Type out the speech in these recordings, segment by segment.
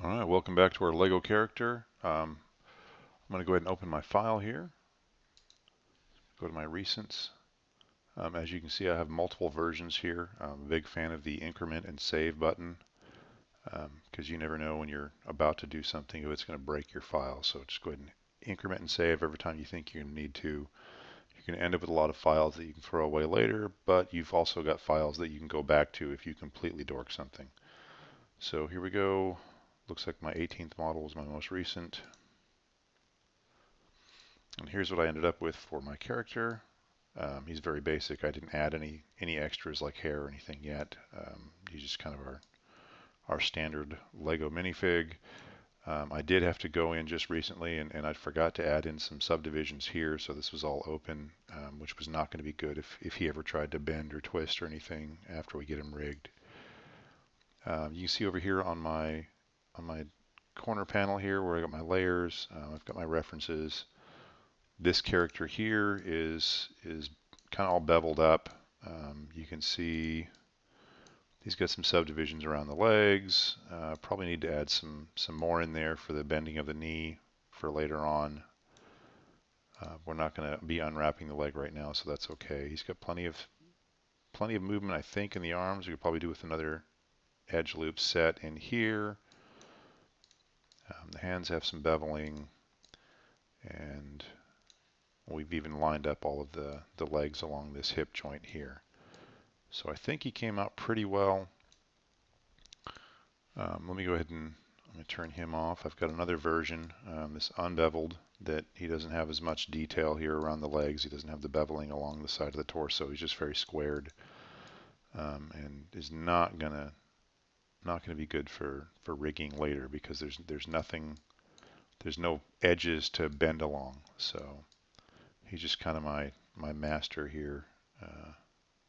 All right, welcome back to our LEGO character. I'm going to go ahead and open my file here. Go to my recents. As you can see, I have multiple versions here. I'm a big fan of the increment and save button because you never know when you're about to do something if it's going to break your file. So just go ahead and increment and save every time you think you're going to need to. You're going to end up with a lot of files that you can throw away later, but you've also got files that you can go back to if you completely dork something. So here we go. Looks like my 18th model was my most recent. And here's what I ended up with for my character. He's very basic. I didn't add any extras like hair or anything yet. He's just kind of our standard LEGO minifig. I did have to go in just recently, and I forgot to add in some subdivisions here, so this was all open, which was not going to be good if he ever tried to bend or twist or anything after we get him rigged. You can see over here on my corner panel here where I got my layers. I've got my references. This character here is kind of all beveled up. You can see he's got some subdivisions around the legs. Probably need to add some more in there for the bending of the knee for later on. We're not going to be unwrapping the leg right now, so that's okay. He's got plenty of movement, I think, in the arms. We could probably do with another edge loop set in here. The hands have some beveling, and we've even lined up all of the legs along this hip joint here. So I think he came out pretty well. Let me go ahead and I'm going to turn him off. I've got another version, this unbeveled, that he doesn't have as much detail here around the legs. He doesn't have the beveling along the side of the torso. He's just very squared, and is not gonna be good for rigging later because there's no edges to bend along. So he's just kind of my master here,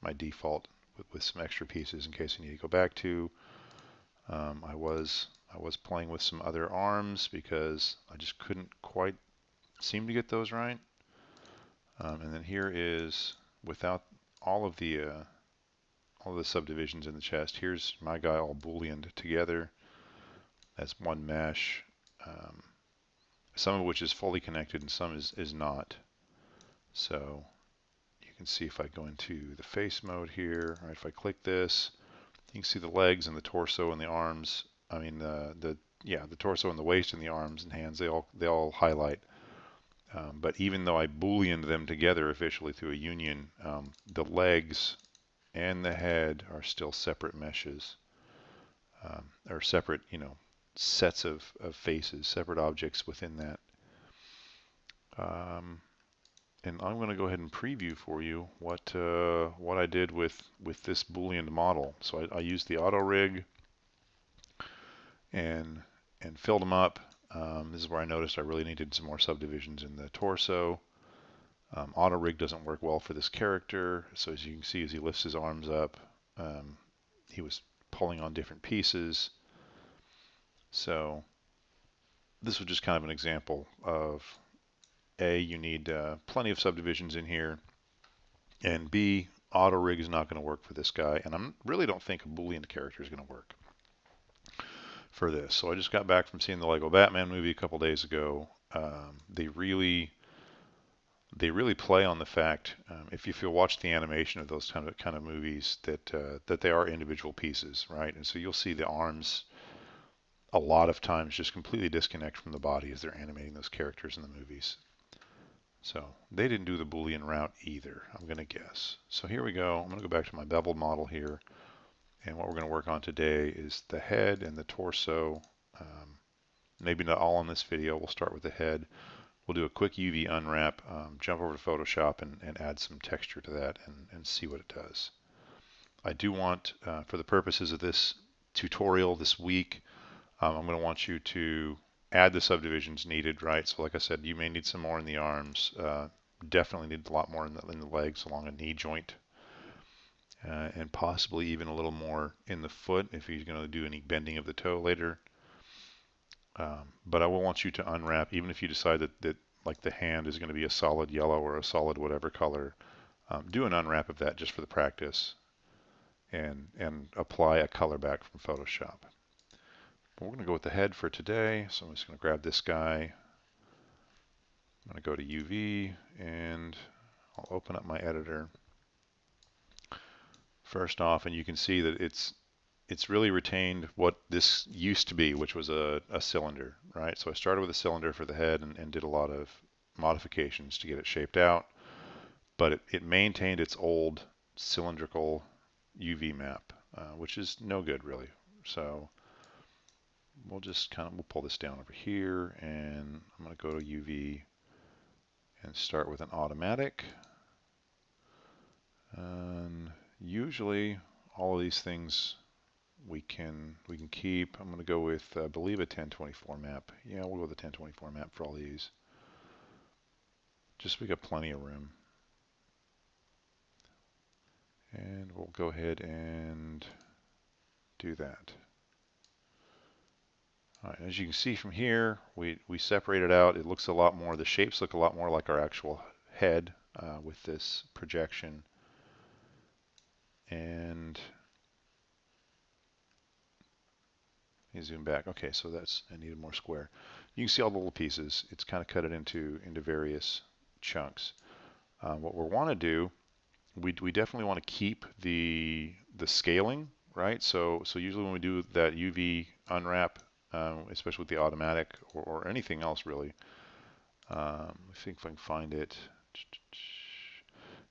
my default with some extra pieces in case I need to go back to. I was playing with some other arms because I just couldn't quite seem to get those right. And then here is without all of the subdivisions in the chest. Here's my guy all booleaned together as one mesh. Some of which is fully connected and some is not. So you can see if I go into the face mode here, right, if I click this, you can see the legs and the torso and the arms. I mean the torso and the waist and the arms and hands, they all highlight. But even though I booleaned them together officially through a union, the legs and the head are still separate meshes, or separate, sets of faces, separate objects within that. And I'm going to go ahead and preview for you what I did with this Boolean model. So I used the auto rig and filled them up. This is where I noticed I really needed some more subdivisions in the torso. Auto rig doesn't work well for this character. So as you can see, as he lifts his arms up, he was pulling on different pieces. So this was just kind of an example of A, you need plenty of subdivisions in here, and B, auto rig is not going to work for this guy, and I really don't think a Boolean character is going to work for this. So I just got back from seeing the Lego Batman movie a couple days ago. They really play on the fact, if you watch the animation of those kind of movies, that they are individual pieces, right? And so you'll see the arms a lot of times just completely disconnect from the body as they're animating those characters in the movies. So they didn't do the Boolean route either, I'm going to guess. So here we go. I'm going to go back to my beveled model here. And what we're going to work on today is the head and the torso. Maybe not all in this video. We'll start with the head. We'll do a quick UV unwrap, jump over to Photoshop and add some texture to that and see what it does. I do want, for the purposes of this tutorial this week, I'm going to want you to add the subdivisions needed, right? So like I said, you may need some more in the arms. Definitely need a lot more in the legs along a knee joint. And possibly even a little more in the foot if you're going to do any bending of the toe later. But I will want you to unwrap, even if you decide that like the hand is going to be a solid yellow or a solid whatever color, do an unwrap of that just for the practice and apply a color back from Photoshop. We're going to go with the head for today. So I'm just going to grab this guy. I'm going to go to UV and I'll open up my editor. First off, and you can see that it's really retained what this used to be, which was a cylinder, right? So I started with a cylinder for the head and did a lot of modifications to get it shaped out, but it maintained its old cylindrical UV map, which is no good really. So we'll just we'll pull this down over here, and I'm going to go to UV and start with an automatic. And usually all of these things we can keep. I'm going to go with, I believe, a 1024 map. Yeah, we'll go with a 1024 map for all these. Just so we got plenty of room. And we'll go ahead and do that. All right, as you can see from here, we separate it out. It looks a lot more, the shapes look a lot more like our actual head with this projection. And let me zoom back. Okay, so I needed more square. You can see all the little pieces. It's kind of cut it into various chunks. What we want to do, we definitely want to keep the scaling, right? So usually when we do that UV unwrap, especially with the automatic or anything else really, I think if I can find it.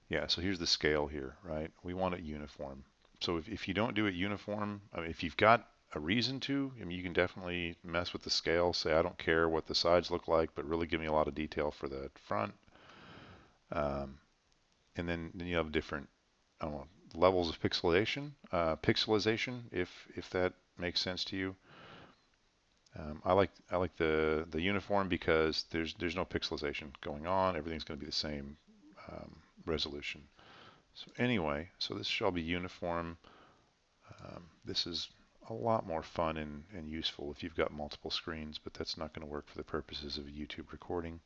Yeah, so here's the scale here, right? We want it uniform. So if you don't do it uniform, I mean, if you've got a reason to, I mean, you can definitely mess with the scale. Say, I don't care what the sides look like, but really give me a lot of detail for the front. And then you have different, I don't know, levels of pixelization, if that makes sense to you. I like the uniform because there's no pixelization going on. Everything's going to be the same resolution. So anyway, so this shall be uniform. This is a lot more fun and useful if you've got multiple screens, but that's not going to work for the purposes of a YouTube recording.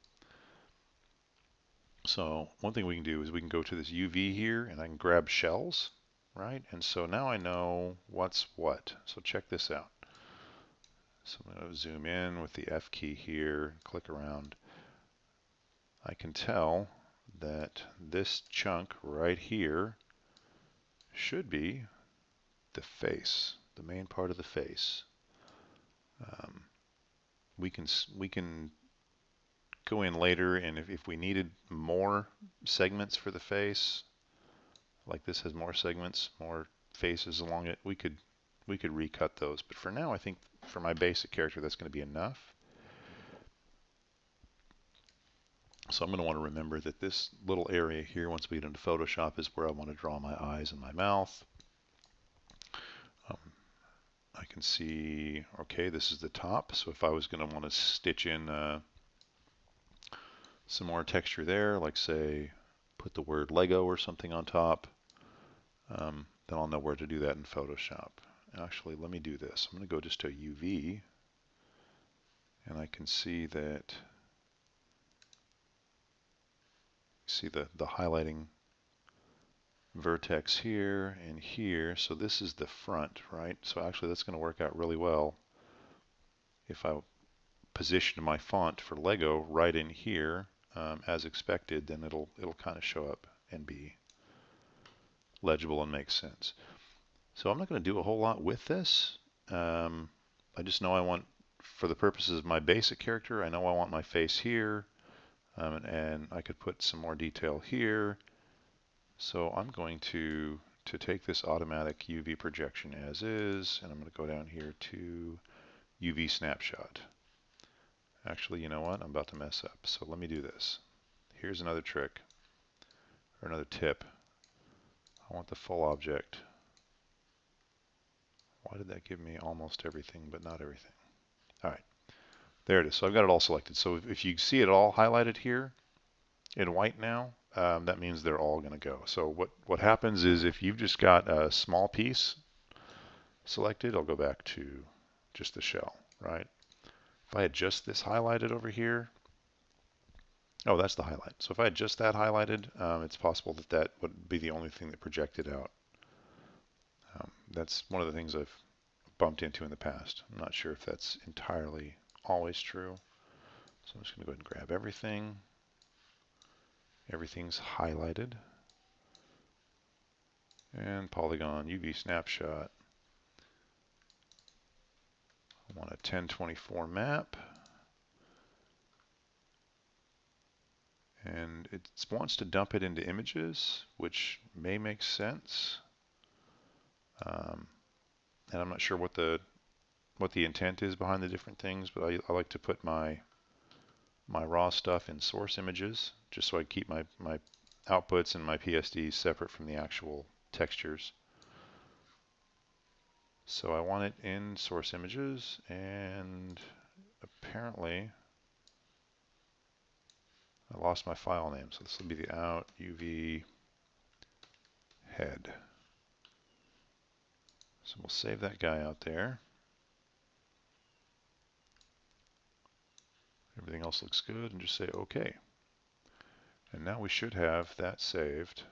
So one thing we can do is we can go to this UV here and I can grab shells, right? And so now I know what's what. So check this out. So I'm going to zoom in with the F key here, click around. I can tell that this chunk right here should be the face, the main part of the face. We can go in later, and if we needed more segments for the face, like this has more segments, more faces along it, we could recut those. But for now, I think for my basic character, that's going to be enough. So I'm going to want to remember that this little area here, once we get into Photoshop, is where I want to draw my eyes and my mouth. I can see, okay, this is the top. So if I was going to want to stitch in some more texture there, like say, put the word Lego or something on top, then I'll know where to do that in Photoshop. Actually, let me do this. I'm going to go just to UV, and I can see that, see the highlighting vertex here and here. So this is the front, right? So actually that's going to work out really well if I position my font for Lego right in here as expected, then it'll kind of show up and be legible and make sense. So I'm not going to do a whole lot with this. I just know I want, for the purposes of my basic character, I know I want my face here, and I could put some more detail here. So I'm going to take this automatic UV projection as is, and I'm going to go down here to UV Snapshot. Actually, you know what? I'm about to mess up. So let me do this. Here's another trick, or another tip. I want the full object. Why did that give me almost everything, but not everything? All right, there it is. So I've got it all selected. So if you see it all highlighted here in white now, that means they're all going to go. So what happens is if you've just got a small piece selected, I'll go back to just the shell, right? If I had just this highlighted over here, oh, that's the highlight. So if I had just that highlighted, it's possible that that would be the only thing that projected out. That's one of the things I've bumped into in the past. I'm not sure if that's entirely always true. So I'm just going to go ahead and grab everything. Everything's highlighted. And polygon UV snapshot. I want a 1024 map. And it wants to dump it into images, which may make sense. And I'm not sure what the intent is behind the different things, but I like to put my raw stuff in source images, just so I keep my outputs and my PSDs separate from the actual textures. So I want it in source images, and apparently I lost my file name, so this will be the out UV head. So we'll save that guy out there. Everything else looks good, and just say OK. And now we should have that saved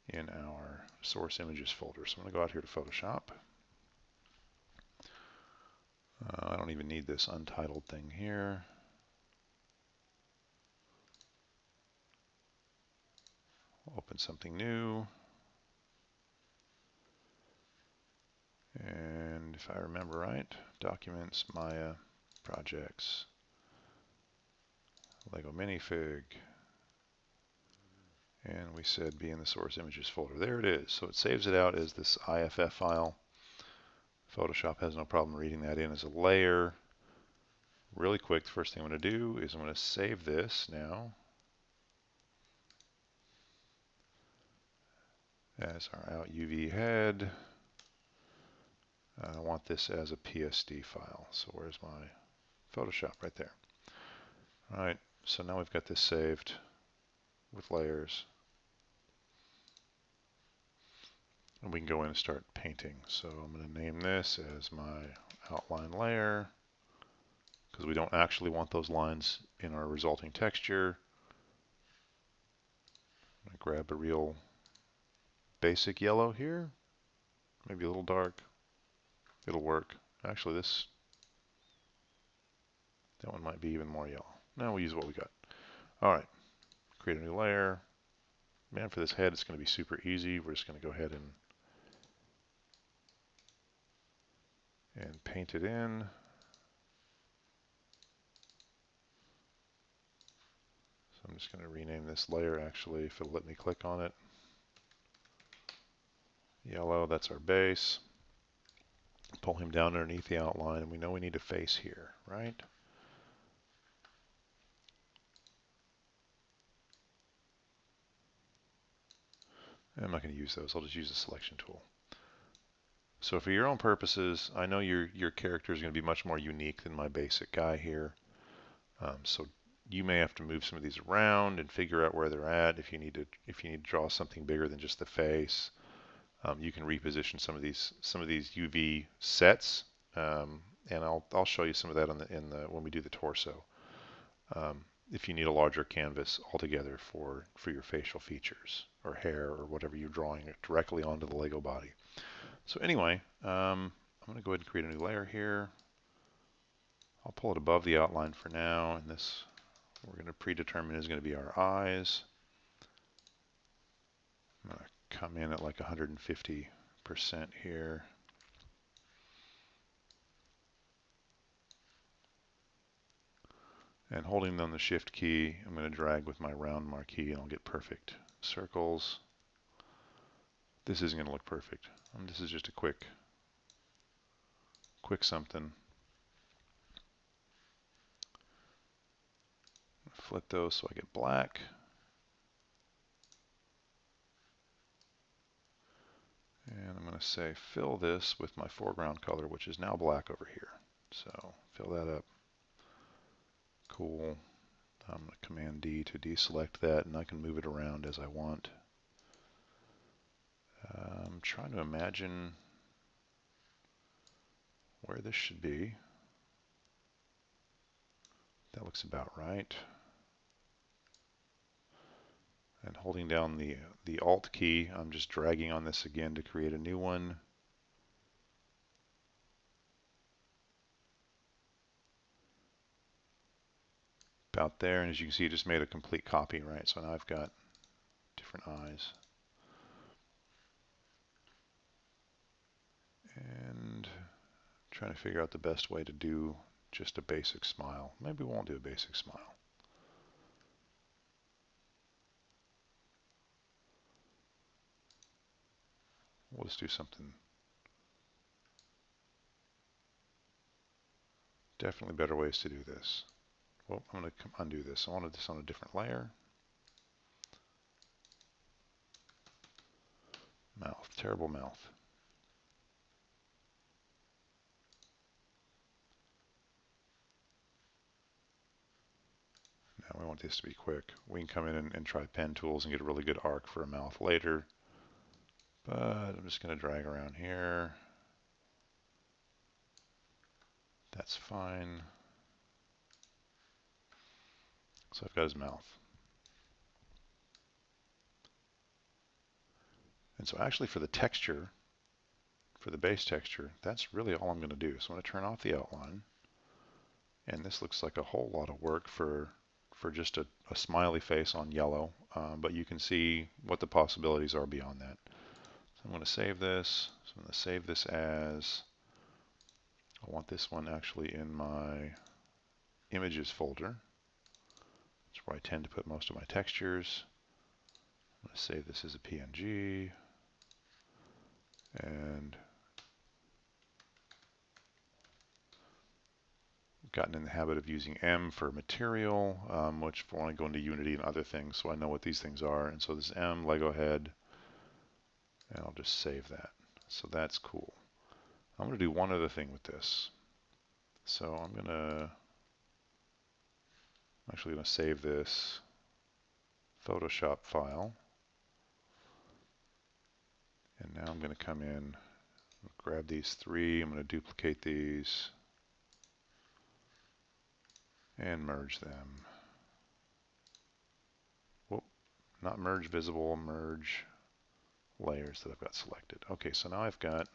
in our source images folder. So I'm going to go out here to Photoshop. I don't even need this untitled thing here. Open something new. And if I remember right, Documents, Maya, Projects, LEGO Minifig. And we said be in the source images folder. There it is. So it saves it out as this IFF file. Photoshop has no problem reading that in as a layer. Really quick, the first thing I'm going to do is I'm going to save this now as our out UV head. I want this as a PSD file. So where's my Photoshop? Right there. All right, so now we've got this saved with layers. And we can go in and start painting. So I'm going to name this as my outline layer, because we don't actually want those lines in our resulting texture. I'm going to grab a real basic yellow here, maybe a little dark. It'll work. Actually, that one might be even more yellow. Now we'll use what we got. All right, create a new layer. Man, for this head, it's going to be super easy. We're just going to go ahead and paint it in. So I'm just going to rename this layer, actually, if it'll let me click on it. Yellow, that's our base. Pull him down underneath the outline, and we know we need a face here, right? I'm not going to use those. I'll just use the selection tool. So for your own purposes, I know your character is going to be much more unique than my basic guy here. So you may have to move some of these around and figure out where they're at. If you need to draw something bigger than just the face, you can reposition some of these UV sets, and I'll show you some of that when we do the torso. If you need a larger canvas altogether for your facial features or hair or whatever you're drawing directly onto the Lego body. So anyway, I'm going to go ahead and create a new layer here. I'll pull it above the outline for now, and this we're going to predetermine is going to be our eyes. I'm going to come in at like 150% here. And holding down the shift key, I'm going to drag with my round marquee and I'll get perfect circles. This isn't going to look perfect. This is just a quick something. Flip those so I get black. And I'm going to say fill this with my foreground color, which is now black over here. So fill that up. Cool. I'm going to Command D to deselect that, and I can move it around as I want. I'm trying to imagine where this should be. That looks about right. And holding down the Alt key, I'm just dragging on this again to create a new one. About there, and as you can see, it just made a complete copy, right? So now I've got different eyes. And trying to figure out the best way to do just a basic smile. Maybe we won't do a basic smile. We'll just do something. Definitely better ways to do this. Well, I'm going to undo this. I wanted this on a different layer. Mouth, terrible mouth. Now we want this to be quick. We can come in and try pen tools and get a really good arc for a mouth later. But I'm just going to drag around here. That's fine. So I've got his mouth. And so actually for the texture, for the base texture, that's really all I'm going to do. So I'm going to turn off the outline. And this looks like a whole lot of work for just a smiley face on yellow. But you can see what the possibilities are beyond that. So I'm going to save this. So I'm going to save this as, I want this one actually in my images folder. That's where I tend to put most of my textures. I'm going to save this as a PNG. And gotten in the habit of using M for material, which for when I go into Unity and other things, so I know what these things are. And so this is M, Lego head, and I'll just save that. So that's cool. I'm going to do one other thing with this. So I'm actually going to save this Photoshop file. And now I'm going to come in, grab these three, I'm going to duplicate these, and merge them. Whoop, not merge visible, merge layers that I've got selected. Okay, so now I've got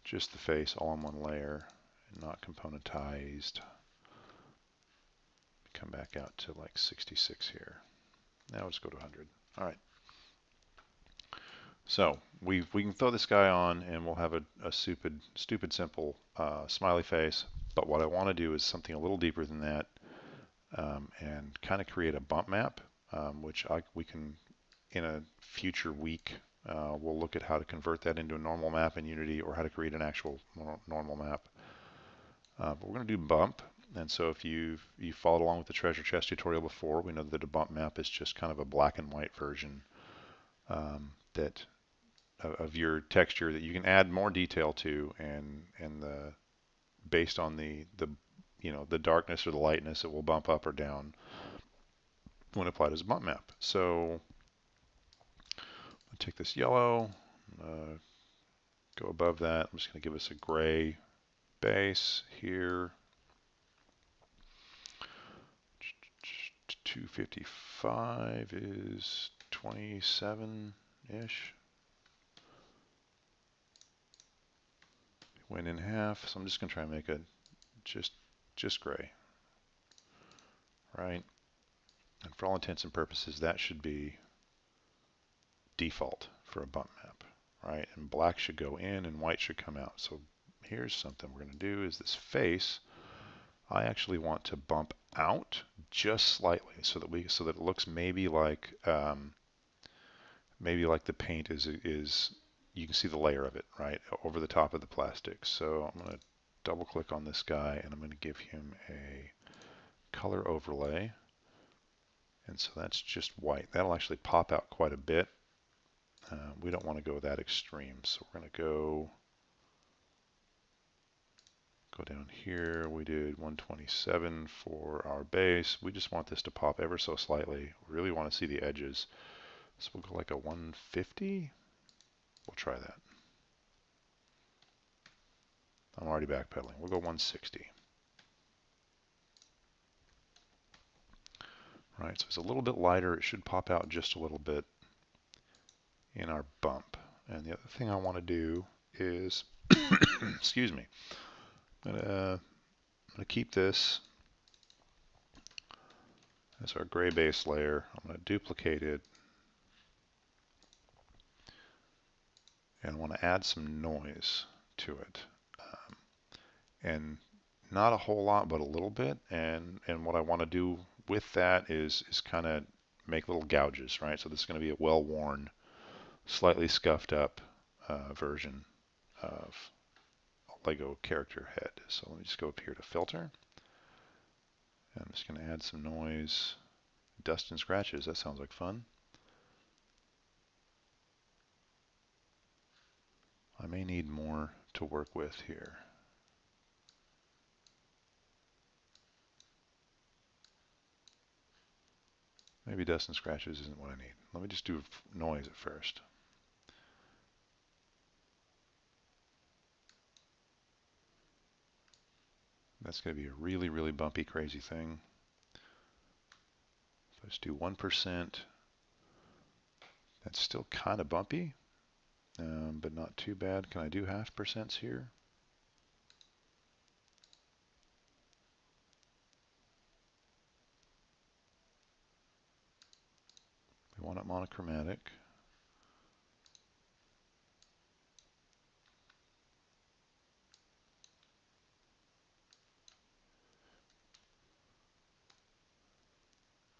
just the face all in one layer and not componentized. Come back out to like 66 here. Now let's go to 100. All right. So we can throw this guy on and we'll have a stupid simple smiley face. But what I want to do is something a little deeper than that and kind of create a bump map, which we can, in a future week, we'll look at how to convert that into a normal map in Unity or how to create an actual normal map. But we're going to do bump. And so if you followed along with the treasure chest tutorial before, we know that a bump map is just kind of a black and white version of your texture that you can add more detail to, and based on the darkness or the lightness, it will bump up or down when applied as a bump map. So I'll take this yellow, go above that. I'm just going to give us a gray base here. 255 is 27-ish. Went in half, so I'm just going to try and make it just gray, right? And for all intents and purposes, that should be default for a bump map, right? And black should go in and white should come out. So here's something we're going to do is this face, I actually want to bump out just slightly so that it looks maybe like the paint is you can see the layer of it, right, over the top of the plastic. So I'm going to double click on this guy and I'm going to give him a color overlay. And so that's just white. That'll actually pop out quite a bit. We don't want to go that extreme. So we're going to go down here. We did 127 for our base. We just want this to pop ever so slightly. We really want to see the edges. So we'll go like a 150. We'll try that. I'm already backpedaling. We'll go 160. Right, so it's a little bit lighter. It should pop out just a little bit in our bump. And the other thing I want to do is, excuse me, I'm gonna keep this as our gray base layer. I'm going to duplicate it, and I want to add some noise to it. And not a whole lot, but a little bit. And what I want to do with that is kind of make little gouges, right? So this is going to be a well-worn, slightly scuffed up version of a Lego character head. So let me just go up here to filter. And I'm just going to add some noise. Dust and scratches, that sounds like fun. I may need more to work with here. Maybe dust and scratches isn't what I need. Let me just do noise at first. That's going to be a really, really bumpy, crazy thing. If I just do 1%, that's still kind of bumpy, but not too bad. Can I do 0.5% here? We want it monochromatic.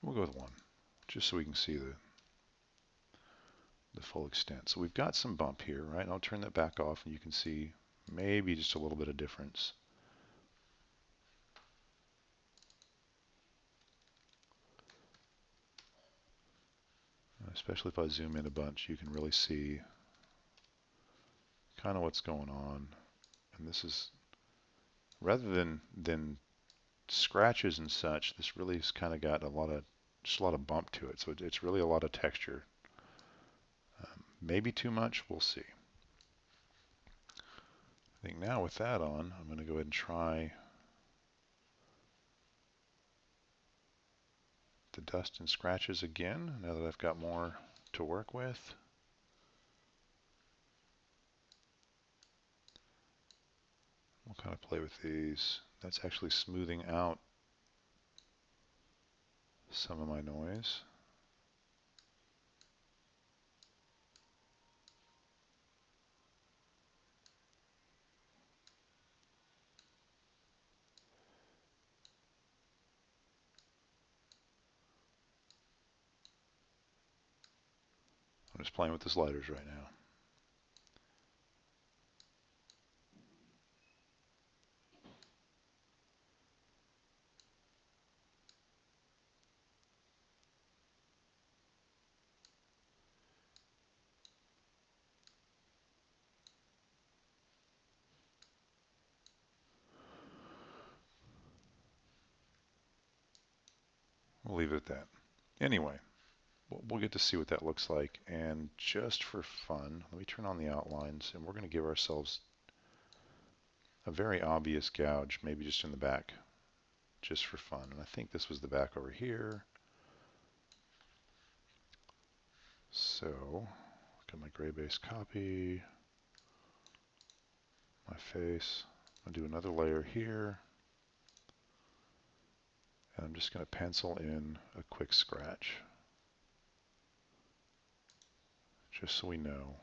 We'll go with 1, just so we can see the full extent. So we've got some bump here, right? I'll turn that back off, and you can see maybe just a little bit of difference. Especially if I zoom in a bunch, you can really see kind of what's going on. And this is, rather than scratches and such, this really has kind of got just a lot of bump to it. So it's really a lot of texture. Maybe too much, we'll see. I think now with that on, I'm going to go ahead and try the dust and scratches again, now that I've got more to work with. We'll kind of play with these. That's actually smoothing out some of my noise. I'm just playing with the sliders right now. We'll leave it at that. Anyway, we'll get to see what that looks like. And just for fun, let me turn on the outlines, and we're going to give ourselves a very obvious gouge, maybe just in the back, just for fun. And I think this was the back over here. So, look at my gray base copy, my face. I'll do another layer here. And I'm just going to pencil in a quick scratch, just so we know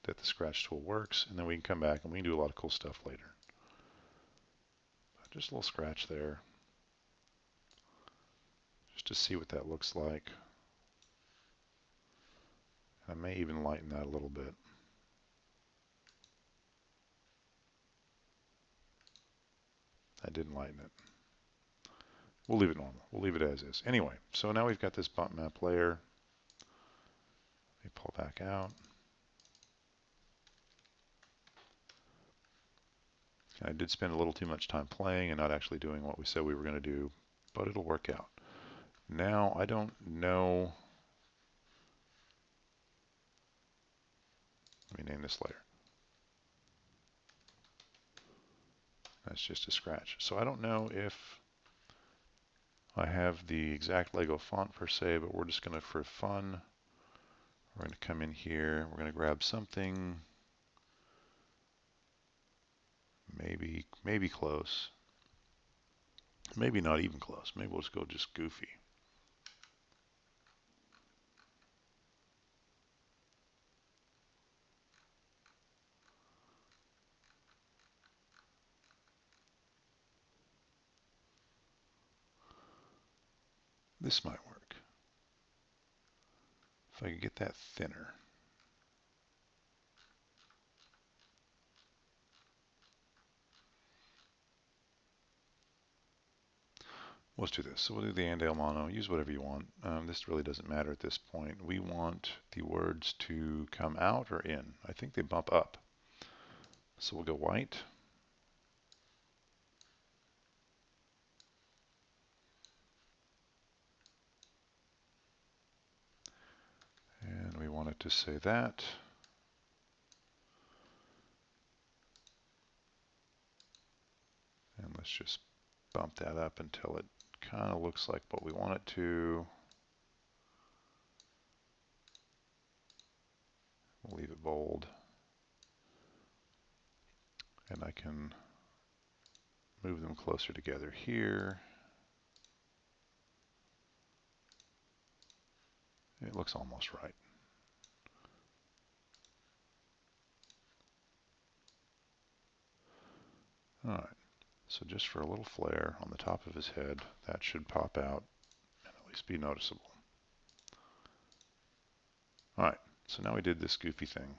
that the scratch tool works, and then we can come back and we can do a lot of cool stuff later. But just a little scratch there, just to see what that looks like. I may even lighten that a little bit. I didn't lighten it. We'll leave it normal. We'll leave it as is. Anyway, so now we've got this bump map layer. Let me pull back out. I did spend a little too much time playing and not actually doing what we said we were going to do, but it'll work out. Now, I don't know. Let me name this layer. That's just a scratch. So I don't know if I have the exact LEGO font per se, but we're just going to, for fun, we're going to come in here, we're going to grab something, maybe close, maybe not even close, maybe we'll just go just goofy. This might work. If I could get that thinner. Let's do this. So we'll do the Andale Mono. Use whatever you want. This really doesn't matter at this point. We want the words to come out or in. I think they bump up. So we'll go white. And we want it to say that. And let's just bump that up until it kind of looks like what we want it to. We'll leave it bold. And I can move them closer together here. It looks almost right. All right. So just for a little flare on the top of his head, that should pop out and at least be noticeable. All right, so now we did this goofy thing.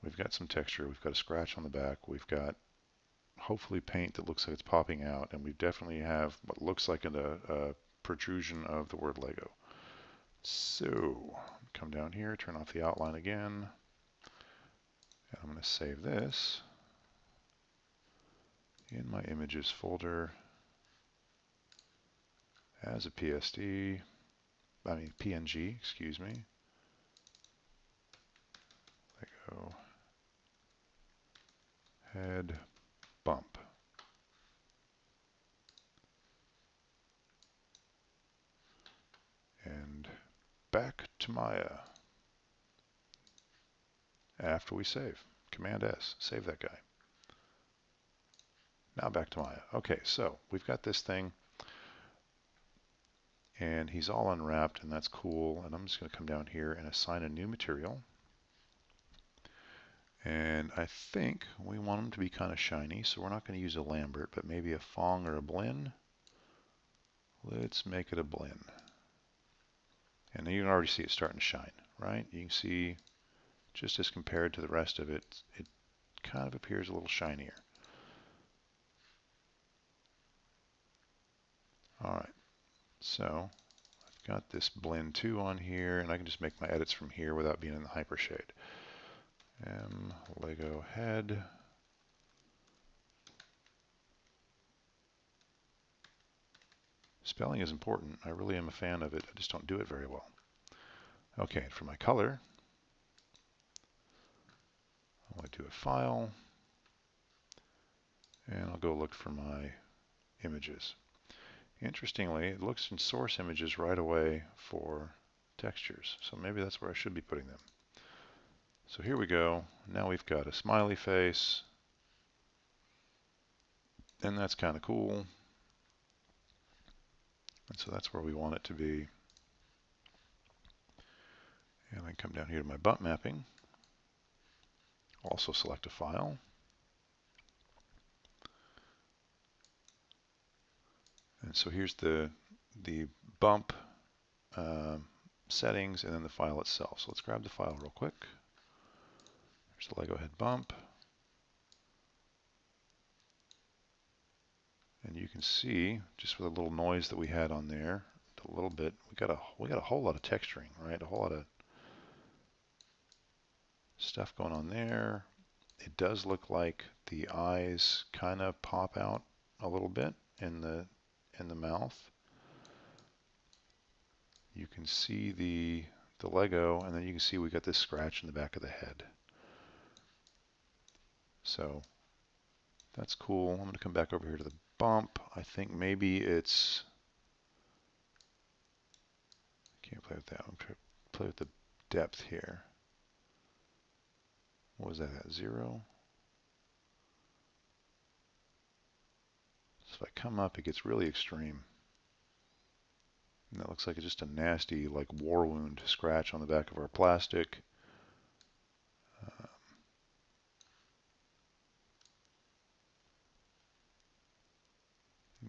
We've got some texture, we've got a scratch on the back, we've got hopefully paint that looks like it's popping out, and we definitely have what looks like a protrusion of the word Lego. So come down here, turn off the outline again, and I'm going to save this in my images folder as a PNG, excuse me. Lego head bump. And back to Maya after we save. Command S, save that guy. Now back to Maya. Okay, so we've got this thing, and he's all unwrapped, and that's cool. And I'm just going to come down here and assign a new material. And I think we want him to be kind of shiny, so we're not going to use a Lambert, but maybe a Fong or a Blinn. Let's make it a Blinn. And you can already see it starting to shine, right? You can see just as compared to the rest of it, it kind of appears a little shinier. All right, so I've got this Blend 2 on here, and I can just make my edits from here without being in the hypershade. Lego head. Spelling is important. I really am a fan of it. I just don't do it very well. Okay, for my color, I want to do a file, and I'll go look for my images. Interestingly, it looks in source images right away for textures, so maybe that's where I should be putting them. So here we go. Now we've got a smiley face, and that's kind of cool. And so that's where we want it to be. And I come down here to my bump mapping. Also select a file. And so here's the bump settings and then the file itself. So let's grab the file real quick. There's the Lego head bump. And you can see, just with a little noise that we had on there, a little bit, we got a whole lot of texturing, right? A whole lot of stuff going on there. It does look like the eyes kind of pop out a little bit in the mouth. You can see the Lego, and then you can see we got this scratch in the back of the head. So that's cool. I'm going to come back over here to the bump. I think maybe it's Can't play with that. I'm trying to play with the depth here. What was that at 0? So if I come up, it gets really extreme. And that looks like it's just a nasty, like, war wound scratch on the back of our plastic.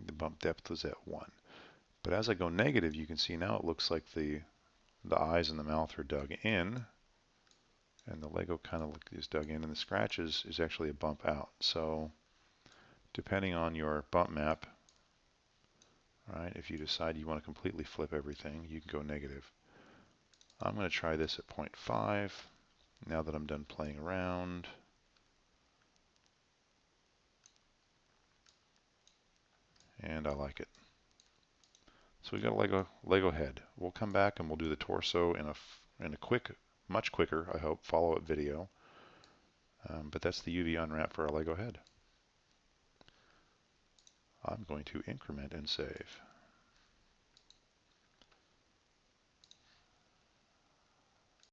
The bump depth was at 1. But as I go negative, you can see now it looks like the eyes and the mouth are dug in. And the Lego kind of is dug in, and the scratch is actually a bump out. So depending on your bump map, right, if you decide you want to completely flip everything, you can go negative. I'm going to try this at 0.5 now that I'm done playing around. And I like it. So we got a Lego head. We'll come back and we'll do the torso in a quick, much quicker, I hope, follow-up video. But that's the UV Unwrap for our Lego head. I'm going to increment and save.